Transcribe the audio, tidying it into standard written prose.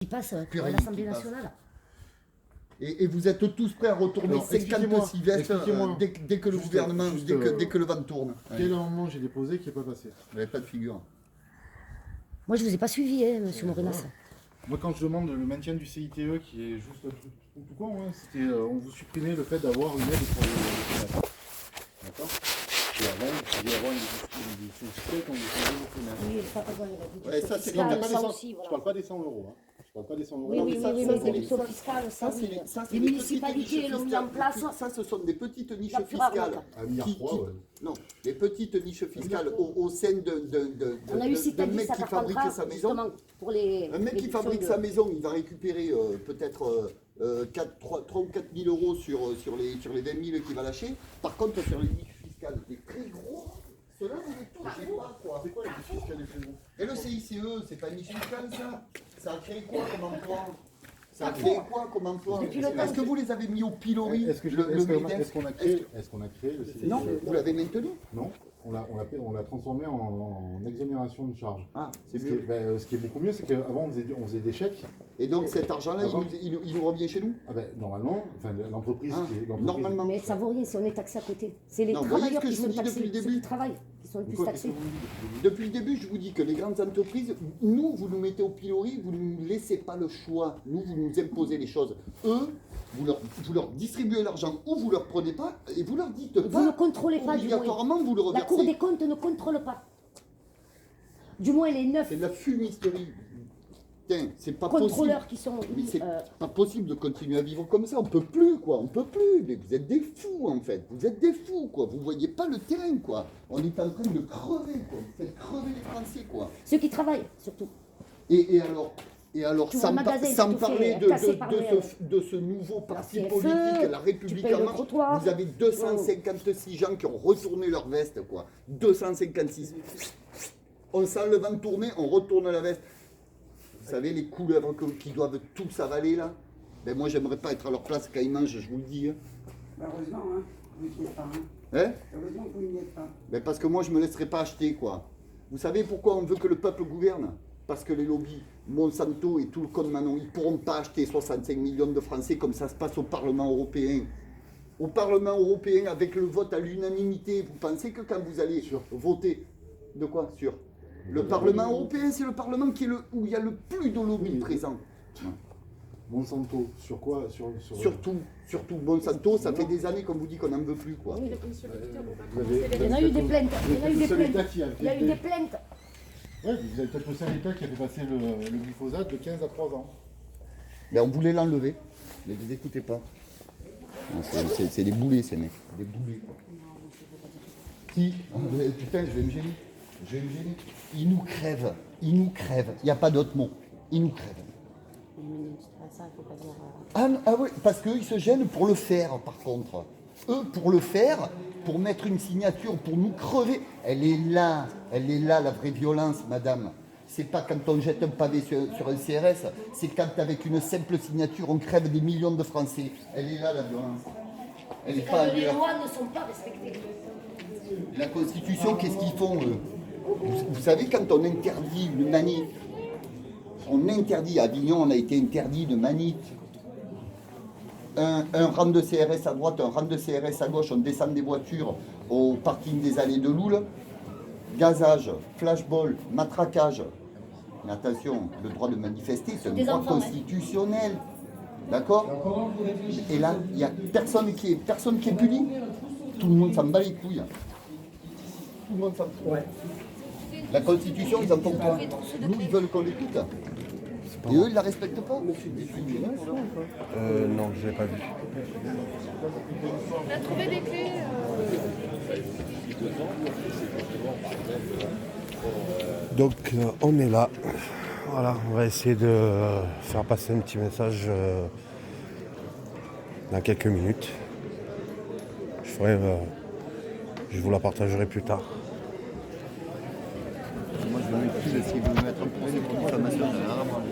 qui passe Plus à rien l'Assemblée qui passe. nationale. Et vous êtes tous prêts à retourner Alors, 56 vestes expliquez-moi. dès que le Juste, gouvernement, juste, dès que le vent tourne. Quel amendement j'ai déposé qui n'est pas passé? Vous n'avez pas de figure. Moi, je ne vous ai pas suivi, hein, monsieur Morenas. Moi, quand je demande le maintien du CITE, qui est juste un truc tout con, hein, c'était on vous supprimait le fait d'avoir une aide pour les sénateurs. D'accord? Et avant, vous pouviez avoir une déduction fiscale quand vous faisiez vos sénateurs. Oui, ça, pardon, il y a la Ouais, ça, c'est fiscale, les- ça aussi, Je voilà. parle pas des 100 euros. Hein. Je parle pas des 100 euros. Oui, Non, oui, mais oui, ça, oui, ça, mais c'est les- déduction fiscale, ça, oui. Les municipalités l'ont mis en place. Ça, ce sont des petites niches La pure fiscales. arnaque. Un milliard Qui- trois, qui- ouais. Non, des petites niches fiscales au sein On a eu d'un Citadis mec à qui fabrique Carpentras, sa maison. justement, pour les. Un mec qui déductions fabrique de- sa maison, il va récupérer peut-être 3 ou 4 000 euros sur les 20 000 qu'il va lâcher. Par contre, sur les niches fiscales, des très gros, ceux-là, vous les touchez pas, quoi. C'est quoi les niches fiscales les plus gros? Et le CICE, c'est pas une niche fiscale, ça? Ça a créé quoi comme emploi? Ça a créé quoi comme emploi? Depuis le temps Est-ce que vous les avez mis au pilori? Est-ce MEDEF? qu'on a créé le CITE? Non, vous l'avez maintenu? Non, on l'a transformé en exonération de charges. Ah, c'est Ce qui, mieux. ce qui est beaucoup mieux, c'est qu'avant on faisait des chèques. Et donc cet argent-là, Avant- il nous revient chez nous? Ah ben, normalement, enfin, l'entreprise Ah, l'entreprise- normalement. Mais ça vaut rien si on est taxé à côté. C'est les Non, vous voyez travailleurs ce que qui je vous sont dis taxés, depuis le ceux début qui travaillent, qui sont les plus Pourquoi? taxés. Qu'est-ce que vous me dites? Depuis le début, je vous dis que les grandes entreprises, nous, vous nous mettez au pilori, vous ne nous laissez pas le choix. Nous, vous nous imposez les choses. Eux, vous leur distribuez l'argent ou vous leur prenez pas et vous leur dites Vous ne contrôlez pas, du moins. obligatoirement, vous le La Cour reversez. des comptes ne contrôle pas. Du moins les 9 C'est de la fumisterie. Tiens, c'est pas possible. contrôleurs qui sont. Mais c'est pas possible de continuer à vivre comme ça. On peut plus, quoi. On peut plus. Mais vous êtes des fous, en fait. Vous êtes des fous, quoi. Vous voyez pas le terrain, quoi. On est en train de crever, quoi. Vous faites crever les Français, quoi. Ceux qui travaillent, surtout. Et alors, Tu vois, sans, le magasin, sans tu te parler fais casser par de ce nouveau parti CFE, politique, La tu République payes en le marche, trottoir. vous avez 256 gens qui ont retourné leur veste, quoi. 256. On sent le vent tourner, on retourne la veste. Vous savez, les couleuvres qui doivent tous avaler, là? Ben moi, j'aimerais pas être à leur place quand ils mangent, je vous le dis. Hein. Heureusement, hein, vous n'y êtes pas. Hein. Hein? Heureusement que vous n'y êtes pas. Ben parce que moi, je me laisserai pas acheter, quoi. Vous savez pourquoi on veut que le peuple gouverne? Parce que les lobbies, Monsanto et tout le code Manon, ils ne pourront pas acheter 65 millions de Français comme ça se passe au Parlement européen. Au Parlement européen, avec le vote à l'unanimité, vous pensez que quand vous allez voter, de quoi? Sur le Parlement européen, c'est le Parlement où il y a le plus de lobbies présents. Monsanto, sur quoi? Surtout Monsanto, ça fait des années qu'on vous dit qu'on n'en veut plus, quoi. Vous Il y en a eu des plaintes. Il y en a eu des plaintes. Il y a eu des plaintes. Ouais, vous avez peut-être le seul État qui a fait passer le glyphosate de 15 à 3 ans. Ben, on voulait l'enlever, mais vous écoutez pas. Non, c'est des boulets, ces mecs. Des boulets, quoi. Si, putain, je vais me gêner. Je vais me gêner. Ils nous crèvent. Ils nous crèvent. Il n'y a pas d'autre mot. Ils nous crèvent. Ah oui, parce qu'eux, ils se gênent pour le faire, par contre. Eux, pour le faire, pour mettre une signature, pour nous crever. Elle est là, la vraie violence, madame. C'est pas quand on jette un pavé sur un CRS, c'est quand avec une simple signature, on crève des millions de Français. Elle est là, la violence. Elle n'est pas Les ailleurs. lois ne sont pas respectées. La Constitution, qu'est-ce qu'ils font, eux? Vous savez, quand on interdit une manif, on interdit, à Avignon, on a été interdit de manif. Un rang de CRS à droite, un rang de CRS à gauche, on descend des voitures au parking des allées de Loul. Gazage, flashball, matraquage. Mais attention, le droit de manifester, c'est un Des droit enfants, hein. constitutionnel. D'accord? Et là, il n'y a personne qui est puni. Tout le monde s'en bat les couilles. Tout le monde s'en fout. La Constitution, ils en font quoi? Nous, ils veulent qu'on l'écoute. Et eux, ils la respectent pas. Non, je l'ai pas vu. On a trouvé des clés. Donc on est là. Voilà, on va essayer de faire passer un petit message dans quelques minutes. Je vous la partagerai plus tard. Moi, je me mets si vous me mettez en procès pour diffamation, j'en ai rien à branler.